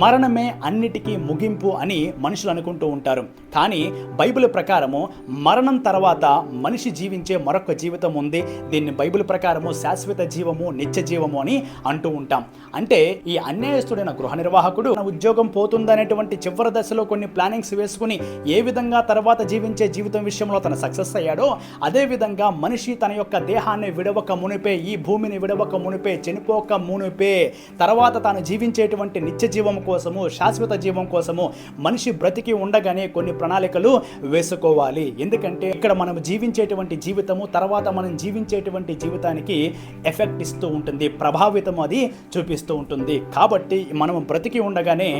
మరణమే అన్నిటికీ ముగింపు అని మనుషులు అనుకుంటూ ఉంటారు. కానీ బైబిల్ ప్రకారము మరణం తర్వాత మనిషి జీవించే మరొక జీవితం ఉంది. దీన్ని బైబిల్ ప్రకారము శాశ్వత జీవము, నిత్య జీవము అని అంటూ ఉంటాం. అంటే ఈ అన్యాయస్తుడైన గృహ నిర్వాహకుడు తన ఉద్యోగం పోతుందనేటువంటి చివరి దశలో కొన్ని ప్లానింగ్స్ వేసుకుని ఏ విధంగా తర్వాత జీవించే జీవితం విషయంలో తన సక్సెస్ అయ్యాడో, అదే విధంగా మనిషి తన యొక్క దేహాన్ని విడవక మునిపే, ఈ భూమిని విడవక మునిపే, చనిపోక మునిపే తర్వాత తాను జీవించేటువంటి నిత్య జీవం కోసము, శాశ్వత జీవం కోసము మనిషి బ్రతికి ఉండగానే కొన్ని ప్రణాళికలు వేసుకోవాలి. ఎందుకంటే ఇక్కడ మనం జీవించేటువంటి జీవితము తర్వాత మనం జీవించేటువంటి జీవితానికి ఎఫెక్ట్ ఇస్తూ ఉంటుంది, ప్రభావితం అది చూపిస్తూ ఉంటుంది. కాబట్టి మనం బ్రతికి ఉండగానే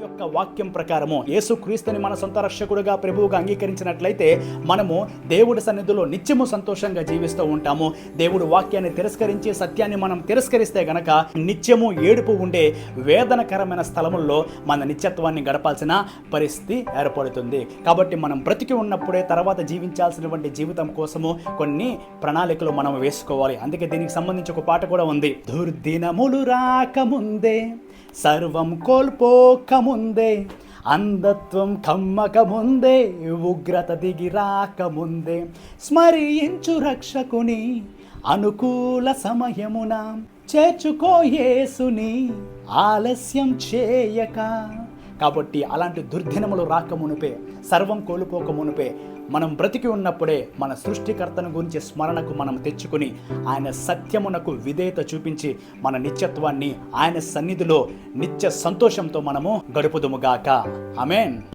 యొక్క వాక్యం ప్రకారము యేసుక్రీస్తుని మన సొంత రక్షకుడుగా, ప్రభువుగా అంగీకరించినట్లయితే మనము దేవుడి సన్నిధిలో నిత్యము సంతోషంగా జీవిస్తూ ఉంటాము. దేవుడు వాక్యాన్ని తిరస్కరించి సత్యాన్ని మనం తిరస్కరిస్తే గనక నిత్యము ఏడుపు ఉండే వేదనకరమైన స్థలముల్లో మన నిత్యత్వాన్ని గడపాల్సిన పరిస్థితి ఏర్పడుతుంది. కాబట్టి మనం బ్రతికి ఉన్నప్పుడే తర్వాత జీవించాల్సినటువంటి జీవితం కోసము కొన్ని ప్రణాళికలు మనం వేసుకోవాలి. అందుకే దీనికి సంబంధించి ఒక పాట కూడా ఉంది. దుర్దినములు రాకముందే, సర్వం కోల్పోకముందే, అంధత్వం కమ్మకముందే, ఉగ్రత దిగి రాకముందే, స్మరించు రక్షకుని అనుకూల సమయమున, చేర్చుకో యేసుని ఆలస్యం చేయక. కాబట్టి అలాంటి దుర్దినములు రాకమునిపే, సర్వం కోల్పోకమునిపే, మనం బ్రతికి ఉన్నప్పుడే మన సృష్టికర్తను గురించి స్మరణకు మనం తెచ్చుకుని ఆయన సత్యమునకు విధేయత చూపించి మన నిత్యత్వాన్ని ఆయన సన్నిధిలో నిత్య సంతోషంతో మనము గడుపుదుముగాక. ఆమేన్.